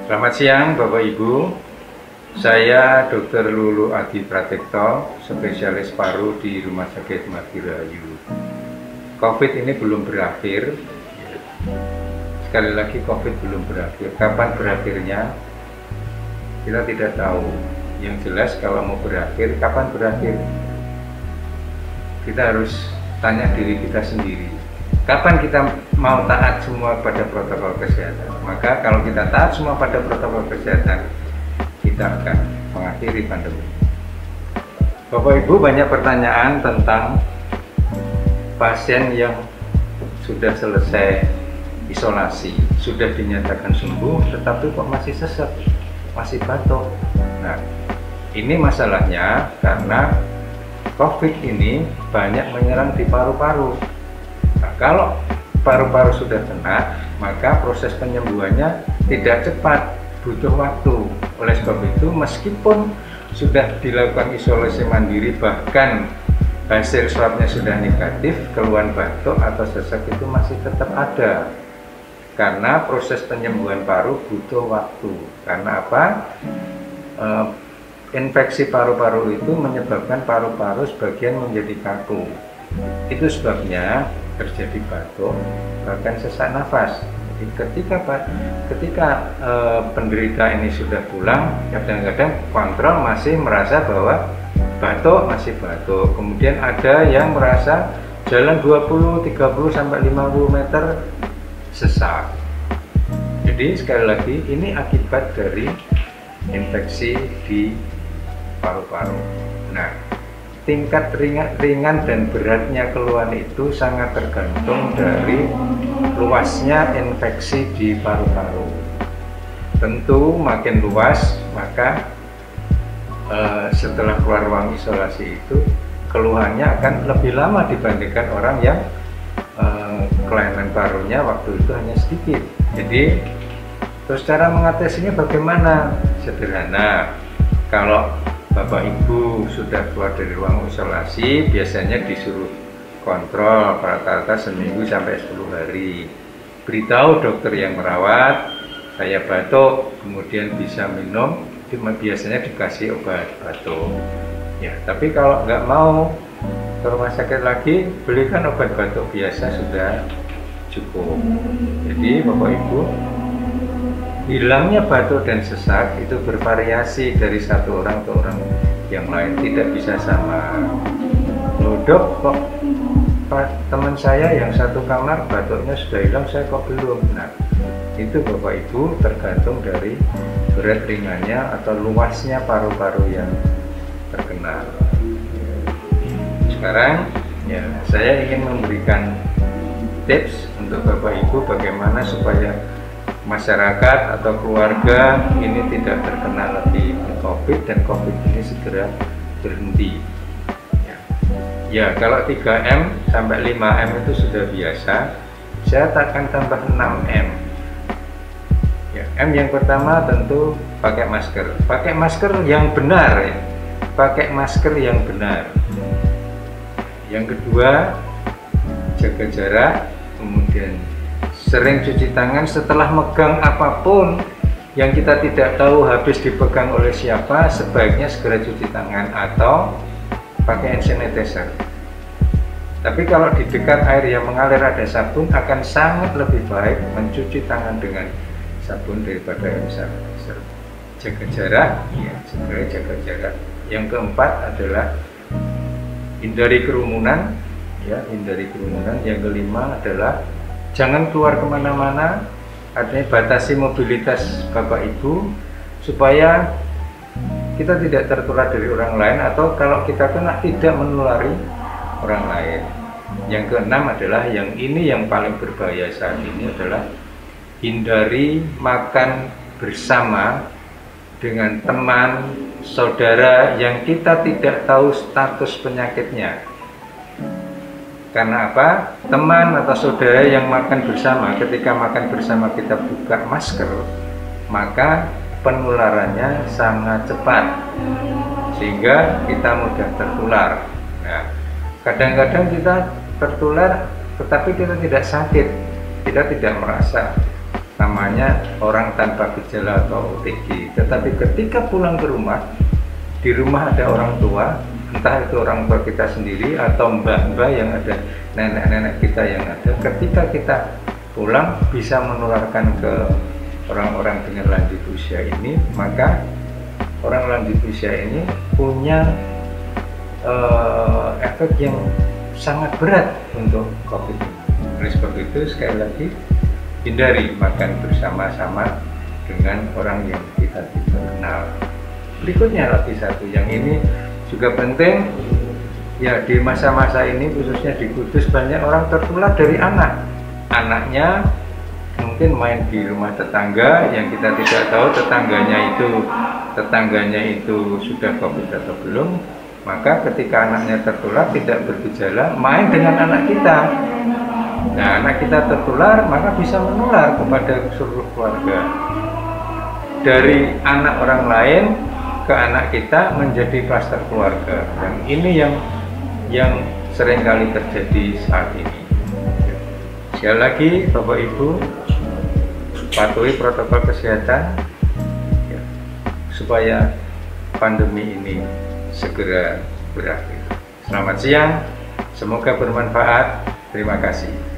Selamat siang Bapak Ibu, saya Dr. Lulu Adi Pratikto, spesialis paru di Rumah Sakit Martirahayu. COVID ini belum berakhir, sekali lagi COVID belum berakhir. Kapan berakhirnya? Kita tidak tahu. Yang jelas kalau mau berakhir, kapan berakhir? Kita harus tanya diri kita sendiri. Kapan kita mau taat semua pada protokol kesehatan? Maka kalau kita taat semua pada protokol kesehatan, kita akan mengakhiri pandemi. Bapak Ibu, banyak pertanyaan tentang pasien yang sudah selesai isolasi, sudah dinyatakan sembuh, tetapi kok masih sesak, masih batuk. Nah, ini masalahnya karena COVID ini banyak menyerang di paru-paru. Nah, kalau paru-paru sudah kena, maka proses penyembuhannya tidak cepat, butuh waktu. Oleh sebab itu, meskipun sudah dilakukan isolasi mandiri, bahkan hasil swabnya sudah negatif, keluhan batuk atau sesak itu masih tetap ada. Karena proses penyembuhan paru butuh waktu. Karena apa? Infeksi paru-paru itu menyebabkan paru-paru sebagian menjadi kaku. Itu sebabnya terjadi batuk, bahkan sesak nafas. Jadi ketika penderita ini sudah pulang, kadang-kadang kontrol masih merasa bahwa batuk, masih batuk. Kemudian ada yang merasa jalan 20, 30 sampai 50 meter sesak. Jadi sekali lagi ini akibat dari infeksi di paru-paru. Nah, tingkat ringan dan beratnya keluhan itu sangat tergantung dari luasnya infeksi di paru-paru. Tentu makin luas, maka setelah keluar ruang isolasi itu keluhannya akan lebih lama dibandingkan orang yang kelainan parunya waktu itu hanya sedikit. Jadi terus cara mengatasinya bagaimana? Sederhana. Kalau Bapak Ibu sudah keluar dari ruang isolasi, biasanya disuruh kontrol rata-rata seminggu sampai 10 hari. Beritahu dokter yang merawat, saya batuk, kemudian bisa minum, biasanya dikasih obat batuk. Ya, tapi kalau nggak mau ke rumah sakit lagi, belikan obat batuk biasa sudah cukup. Jadi Bapak Ibu, hilangnya batuk dan sesak itu bervariasi dari satu orang ke orang yang lain, tidak bisa sama. Loh dok, kok teman saya yang satu kamar batuknya sudah hilang, saya kok belum? Nah, itu Bapak Ibu tergantung dari berat ringannya atau luasnya paru-paru yang terkena. Sekarang ya, saya ingin memberikan tips untuk Bapak Ibu bagaimana supaya masyarakat atau keluarga ini tidak terkena lagi COVID dan COVID ini segera berhenti. Ya, kalau 3M sampai 5M itu sudah biasa, saya akan tambah 6M. Ya, M yang pertama tentu pakai masker. Pakai masker yang benar ya. Pakai masker yang benar. Yang kedua, jaga jarak, kemudian sering cuci tangan setelah megang apapun yang kita tidak tahu habis dipegang oleh siapa, sebaiknya segera cuci tangan atau pakai hand sanitizer. Tapi kalau di dekat air yang mengalir ada sabun, akan sangat lebih baik mencuci tangan dengan sabun daripada hand sanitizer. Jaga jarak, ya, segera jaga jarak. Yang keempat adalah hindari kerumunan, ya, hindari kerumunan. Yang kelima adalah jangan keluar kemana-mana, artinya batasi mobilitas Bapak Ibu supaya kita tidak tertular dari orang lain, atau kalau kita kena tidak menulari orang lain. Yang keenam adalah yang paling berbahaya saat ini adalah hindari makan bersama dengan teman, saudara yang kita tidak tahu status penyakitnya. Karena apa? Teman atau saudara yang makan bersama, ketika makan bersama kita buka masker, maka penularannya sangat cepat sehingga kita mudah tertular. Nah, kadang-kadang kita tertular tetapi kita tidak sakit, kita tidak merasa. namanya orang tanpa gejala atau OTG. Tetapi ketika pulang ke rumah, di rumah ada orang tua, entah itu orang tua kita sendiri atau mbah-mbah yang ada, nenek-nenek kita yang ada, ketika kita pulang bisa menularkan ke orang-orang dengan lanjut usia ini, maka orang lanjut usia ini punya efek yang sangat berat untuk COVID. Oleh sebab itu, sekali lagi, hindari makan bersama-sama dengan orang yang kita tidak kenal. Berikutnya lagi satu, yang ini juga penting, ya di masa-masa ini khususnya di Kudus banyak orang tertular dari anak. Anaknya mungkin main di rumah tetangga yang kita tidak tahu tetangganya itu sudah COVID atau belum. Maka ketika anaknya tertular tidak bergejala, main dengan anak kita. Nah, anak kita tertular, maka bisa menular kepada seluruh keluarga. Dari anak orang lain ke anak kita menjadi klaster keluarga. Dan ini yang seringkali terjadi saat ini. Sekali lagi, Bapak Ibu, patuhi protokol kesehatan ya, supaya pandemi ini segera berakhir. Selamat siang, semoga bermanfaat. Terima kasih.